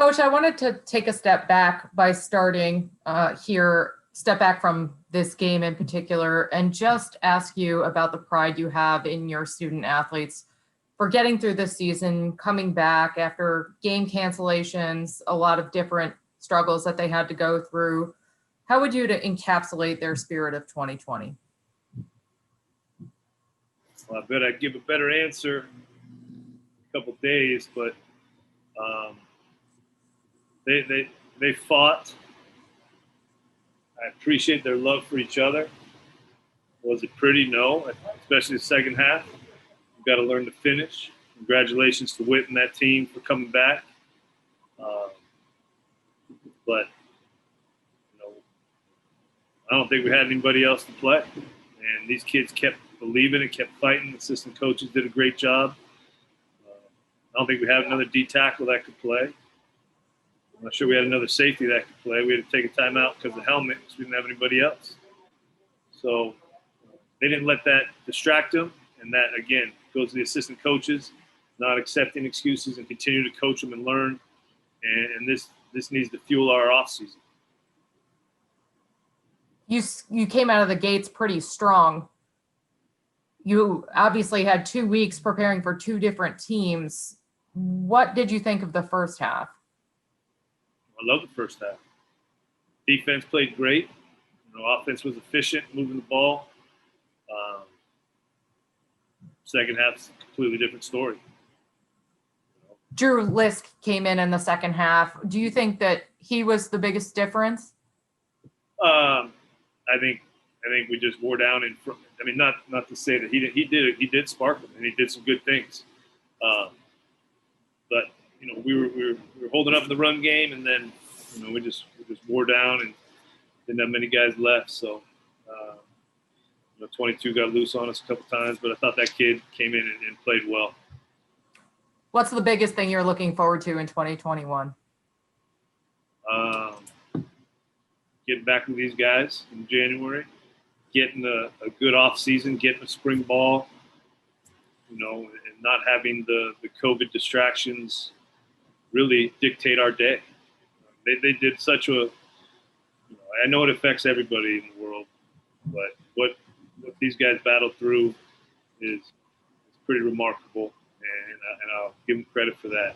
Coach, I wanted to take a step back by starting step back from this game in particular, and just ask you about the pride you have in your student athletes for getting through this season, coming back after game cancellations, a lot of different struggles that they had to go through. How would you encapsulate their spirit of 2020? Well, I bet I'd give a better answer in a couple days, but they fought. I appreciate their love for each other. Was it pretty? No, especially the second half. We've got to learn to finish. Congratulations to Whit and that team for coming back. But I don't think we had anybody else to play, and these kids kept believing and kept fighting. Assistant coaches did a great job. I don't think we had another D tackle that could play. I'm not sure we had another safety that could play. We had to take a timeout because of the helmet because we didn't have anybody else. So they didn't let that distract them, and that, again, goes to the assistant coaches, not accepting excuses and continue to coach them and learn. And this needs to fuel our offseason. You came out of the gates pretty strong. You obviously had 2 weeks preparing for two different teams. What did you think of the first half? I love the first half. Defense played great. Offense was efficient, moving the ball. Second half's a completely different story. Drew Lisk came in the second half. Do you think that he was the biggest difference? I think we just wore down in front. I mean, not to say that he did sparkle and he did some good things, but we were holding up in the run game, and then we just wore down and didn't have many guys left. So 22 got loose on us a couple times, but I thought that kid came in and played well. What's the biggest thing you're looking forward to in 2021? Getting back with these guys in January, getting a good off season, getting a spring ball, and not having the COVID distractions really dictate our day. They did such a, I know it affects everybody in the world, but what these guys battled through is pretty remarkable, and I'll give them credit for that.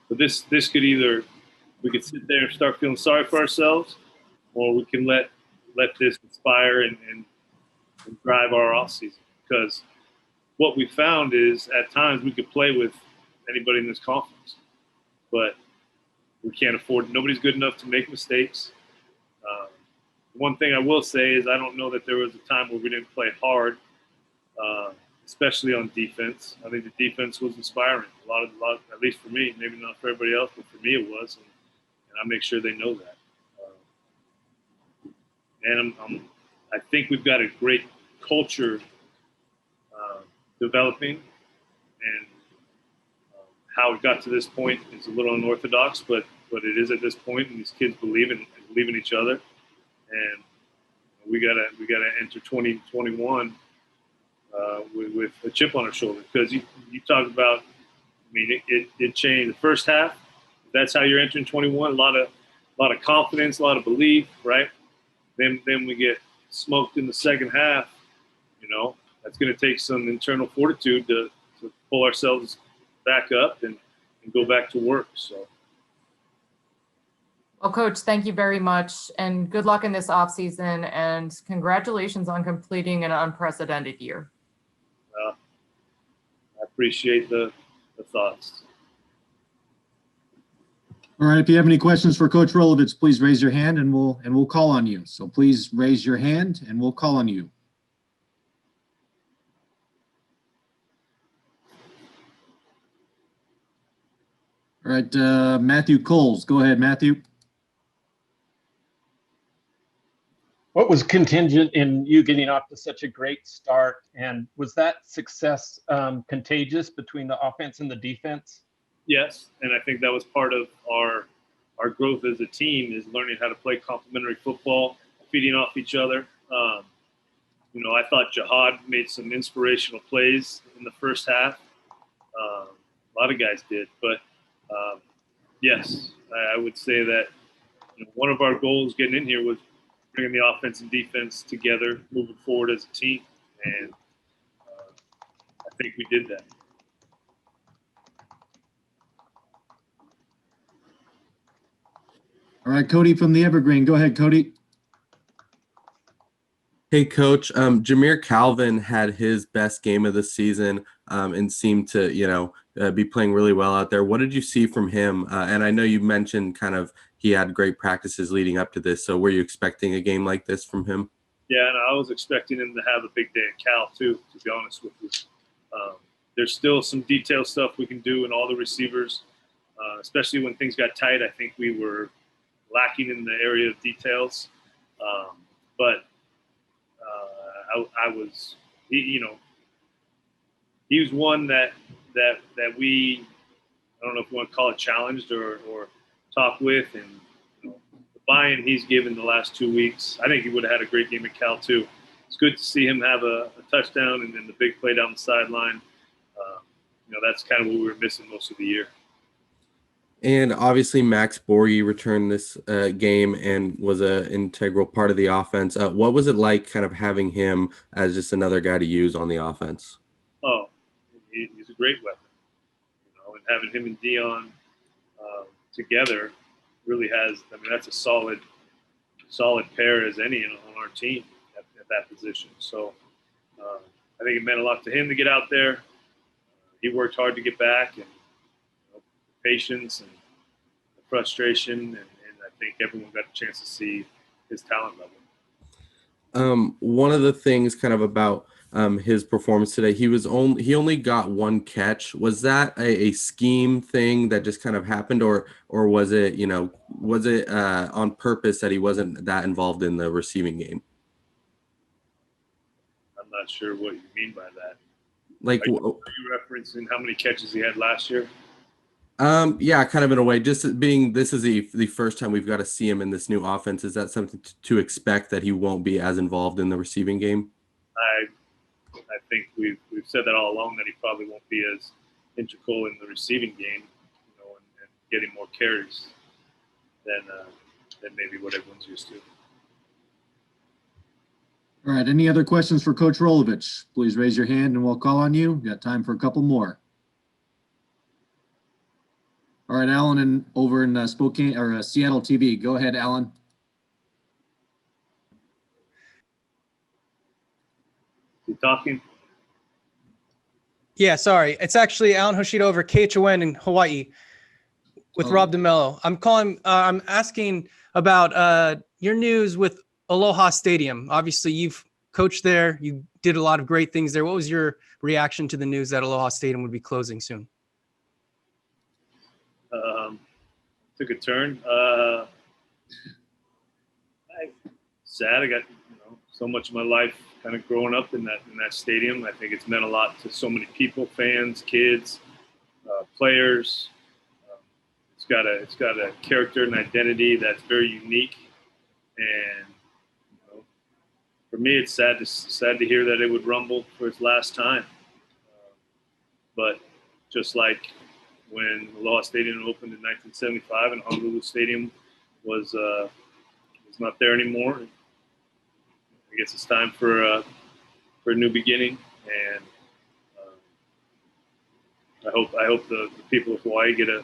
But this could either, we could sit there and start feeling sorry for ourselves, or we can let this inspire and drive our off season. Because what we found is at times we could play with anybody in this conference, but we can't afford. Nobody's good enough to make mistakes. One thing I will say is I don't know that there was a time where we didn't play hard, especially on defense. I think the defense was inspiring. A lot, at least for me, maybe not for everybody else, but for me it was, and I make sure they know that. And I think we've got a great culture developing, and how it got to this point is a little unorthodox, but it is at this point, and these kids believe in each other, and we gotta enter 2021 with a chip on our shoulder, because you talk about, I mean, it changed the first half. That's how you're entering 21. A lot of confidence, a lot of belief, right? Then we get smoked in the second half. That's going to take some internal fortitude to pull ourselves back up and go back to work. So. Well, Coach, thank you very much, and good luck in this offseason, and congratulations on completing an unprecedented year. I appreciate the thoughts. All right, if you have any questions for Coach Rolovich, please raise your hand and we'll call on you. So please raise your hand and we'll call on you. All right, Matthew Coles, go ahead, Matthew. What was contingent in you getting off to such a great start, and was that success contagious between the offense and the defense? Yes, and I think that was part of our growth as a team, is learning how to play complementary football, feeding off each other. I thought Jihad made some inspirational plays in the first half. A lot of guys did, but Yes, I would say that one of our goals getting in here was bringing the offense and defense together, moving forward as a team, and I think we did that. All right, Cody from the Evergreen. Go ahead, Cody. Hey, Coach. Jameer Calvin had his best game of the season and seemed to, be playing really well out there. What did you see from him? And I know you mentioned kind of he had great practices leading up to this. So were you expecting a game like this from him? Yeah, and I was expecting him to have a big day at Cal too, to be honest with you. There's still some detail stuff we can do in all the receivers, especially when things got tight. I think we were lacking in the area of details. But I was, he was one that we, I don't know if you want to call it challenged or talk with, and the buy-in he's given the last 2 weeks, I think he would have had a great game at Cal too. It's good to see him have a touchdown and then the big play down the sideline. That's kind of what we were missing most of the year. And obviously Max Borghi returned this game and was an integral part of the offense. What was it like kind of having him as just another guy to use on the offense? Oh, he's a great weapon. And having him and Dion together really has, that's a solid pair as any on our team at that position. So I think it meant a lot to him to get out there. He worked hard to get back, and patience and the frustration, and I think everyone got a chance to see his talent level. One of the things kind of about his performance today, he only got one catch. Was that a scheme thing that just kind of happened, or was it on purpose that he wasn't that involved in the receiving game? I'm not sure what you mean by that. Like, are you referencing how many catches he had last year? Yeah, kind of in a way. Just being this is the first time we've got to see him in this new offense. Is that something to expect, that he won't be as involved in the receiving game? I think we've said that all along, that he probably won't be as integral in the receiving game, and getting more carries than maybe what everyone's used to. All right, any other questions for Coach Rolovich? Please raise your hand and we'll call on you. We've got time for a couple more. All right, Alan, over in Spokane or Seattle TV. Go ahead, Alan. You talking? Yeah, sorry. It's actually Alan Hoshida over KHON in Hawaii with Rob DeMello. I'm calling. I'm asking about your news with Aloha Stadium. Obviously, you've coached there. You did a lot of great things there. What was your reaction to the news that Aloha Stadium would be closing soon? Took a turn. Sad. I got so much of my life kind of growing up in that stadium. I think it's meant a lot to so many people, fans, kids, players. It's got a character and identity that's very unique, and for me, it's sad to hear that it would rumble for its last time. But just like when Aloha Stadium opened in 1975 and Honolulu Stadium was not there anymore, I guess it's time for a new beginning, and I hope the people of Hawaii get a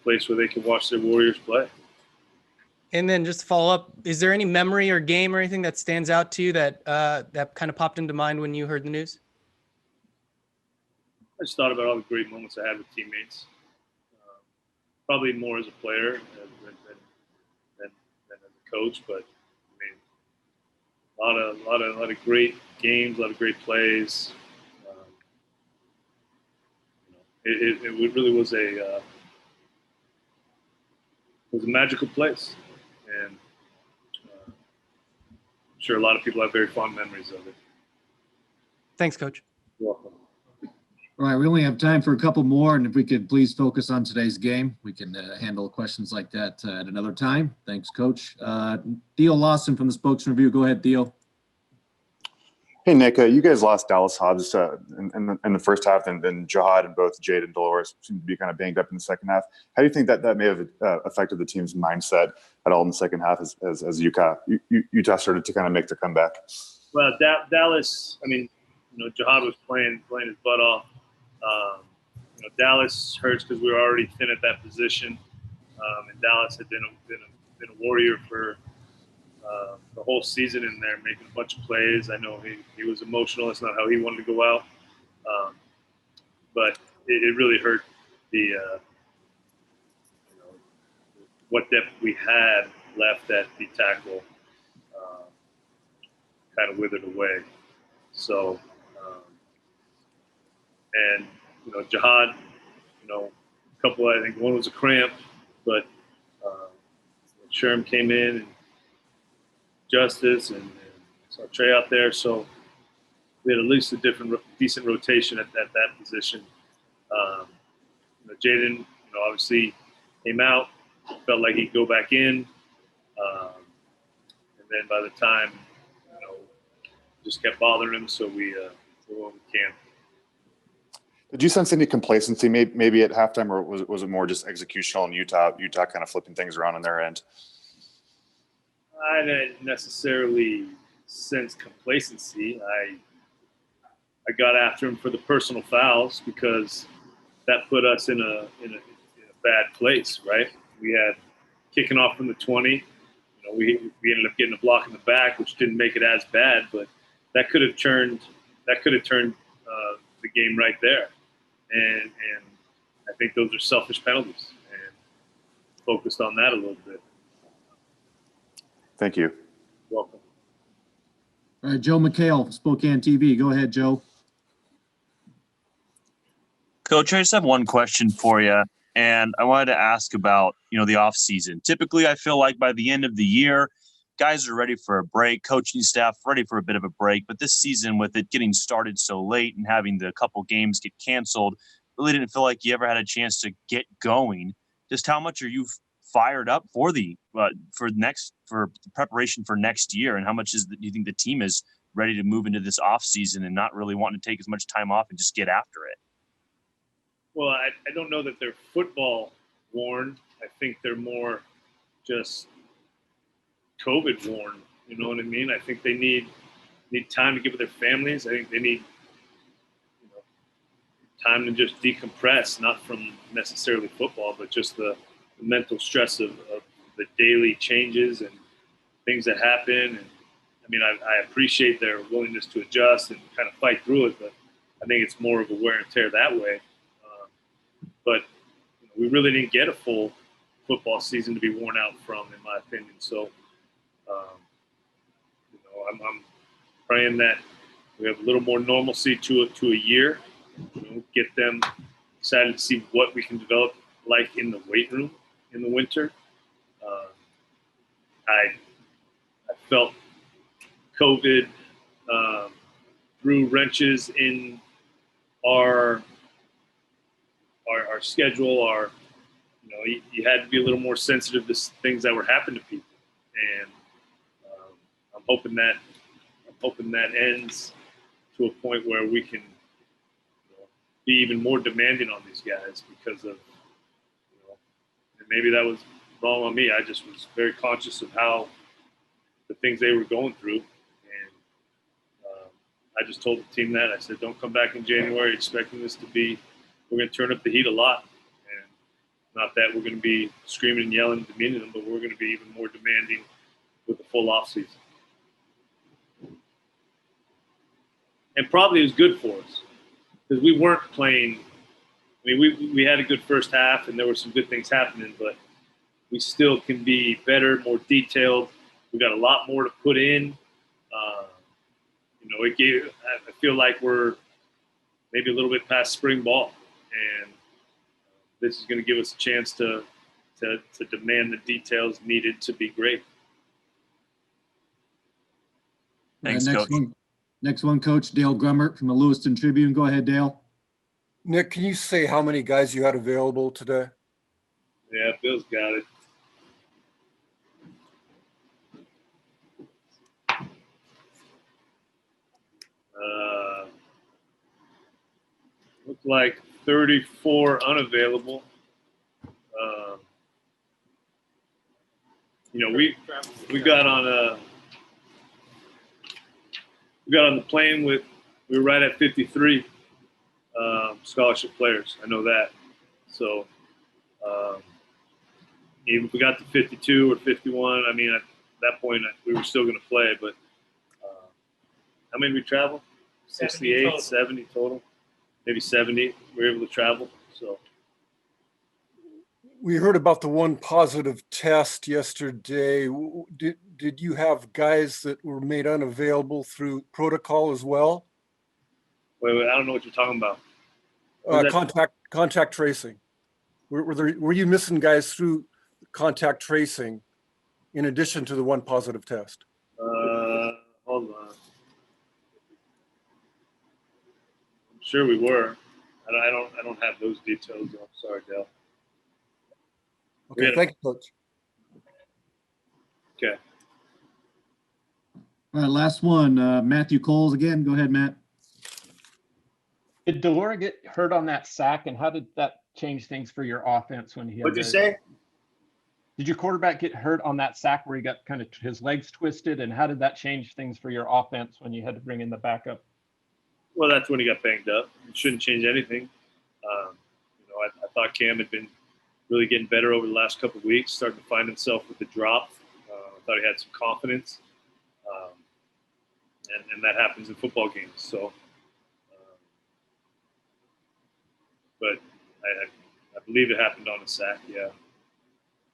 place where they can watch their Warriors play. And then just to follow up, is there any memory or game or anything that stands out to you that kind of popped into mind when you heard the news? I just thought about all the great moments I had with teammates. Probably more as a player than as a coach, but I mean, a lot of great games, a lot of great plays. It really was a magical place, and I'm sure a lot of people have very fond memories of it. Thanks, Coach. You're welcome. All right, we only have time for a couple more, and if we could please focus on today's game, we can handle questions like that at another time. Thanks, Coach. Theo Lawson from the Spokesman Review. Go ahead, Theo. Hey, Nick, you guys lost Dallas Hobbs in the first half, and then Jihad and both Jade and Dolores seemed to be kind of banged up in the second half. How do you think that may have affected the team's mindset at all in the second half as Utah started to kind of make their comeback? Well, Dallas, I mean, Jihad was playing his butt off. Dallas hurts because we were already thin at that position, and Dallas had been a warrior for the whole season in there, making a bunch of plays. I know he was emotional. It's not how he wanted to go out, but it really hurt the what depth we had left at the tackle. Kind of withered away. So, and Jihad, a couple. I think one was a cramp, but Sherm came in and Justice and saw Trey out there, so we had at least a decent rotation at that position. Jaden, obviously came out, felt like he'd go back in, and then by the time, just kept bothering him, so we went with Cam. Did you sense any complacency maybe at halftime, or was it more just executional and Utah kind of flipping things around on their end? I didn't necessarily sense complacency. I got after him for the personal fouls because that put us in a bad place, right? We had kicking off from the 20. We ended up getting a block in the back, which didn't make it as bad, but that could have turned the game right there. And I think those are selfish penalties, and focused on that a little bit. Thank you. You're welcome. All right, Joe McHale, Spokane TV. Go ahead, Joe. Coach, I just have one question for you, and I wanted to ask about, the off season. Typically, I feel like by the end of the year, guys are ready for a break, coaching staff ready for a bit of a break. But this season, with it getting started so late and having the couple games get canceled, really didn't feel like you ever had a chance to get going. Just how much are you fired up for the preparation for next year, and how much do you think the team is ready to move into this off season and not really wanting to take as much time off and just get after it? Well, I don't know that they're football worn. I think they're more just COVID worn. You know what I mean? I think they need time to give with their families. I think they need time to just decompress, not from necessarily football, but just the mental stress of the daily changes and things that happen. And I mean, I appreciate their willingness to adjust and kind of fight through it, but I think it's more of a wear and tear that way. But we really didn't get a full football season to be worn out from, in my opinion. So, I'm praying that we have a little more normalcy to a year. Get them excited to see what we can develop like in the weight room in the winter. I felt COVID threw wrenches in our schedule. You had to be a little more sensitive to things that were happening to people, and I'm hoping that ends to a point where we can be even more demanding on these guys because of, and maybe that was wrong on me. I just was very conscious of how the things they were going through, and I just told the team that. I said, don't come back in January expecting this to be, we're going to turn up the heat a lot. And not that we're going to be screaming and yelling and demeaning them, but we're going to be even more demanding with the full off season. And probably it was good for us because we weren't playing. I mean, we had a good first half and there were some good things happening, but we still can be better, more detailed. We got a lot more to put in. I feel like we're maybe a little bit past spring ball, and this is going to give us a chance to demand the details needed to be great. Thanks, next Coach. Next one, Coach Dale Grummert from the Lewiston Tribune. Go ahead, Dale. Nick, can you say how many guys you had available today? Yeah, Bill's got it. like 34 unavailable. We got on the plane we were right at 53 scholarship players. I know that. So even if we got to 52 or 51, I mean, at that point we were still going to play. But how many we travel? 68, 70 total, maybe 70. We were able to travel. So. We heard about the one positive test yesterday. Did you have guys that were made unavailable through protocol as well? Wait, I don't know what you're talking about. Contact tracing. Were you missing guys through contact tracing in addition to the one positive test? Hold on. I'm sure we were. I don't have those details. I'm sorry, Dale. Okay, thank you, Coach. Okay. All right, last one. Matthew Coles again. Go ahead, Matt. Did Delora get hurt on that sack, and how did that change things for your offense when he had? What'd you say? Did your quarterback get hurt on that sack where he got kind of his legs twisted, and how did that change things for your offense when you had to bring in the backup? Well, that's when he got banged up. It shouldn't change anything. I thought Cam had been really getting better over the last couple of weeks, starting to find himself with the drop. I thought he had some confidence, and that happens in football games. So, but I believe it happened on a sack. Yeah.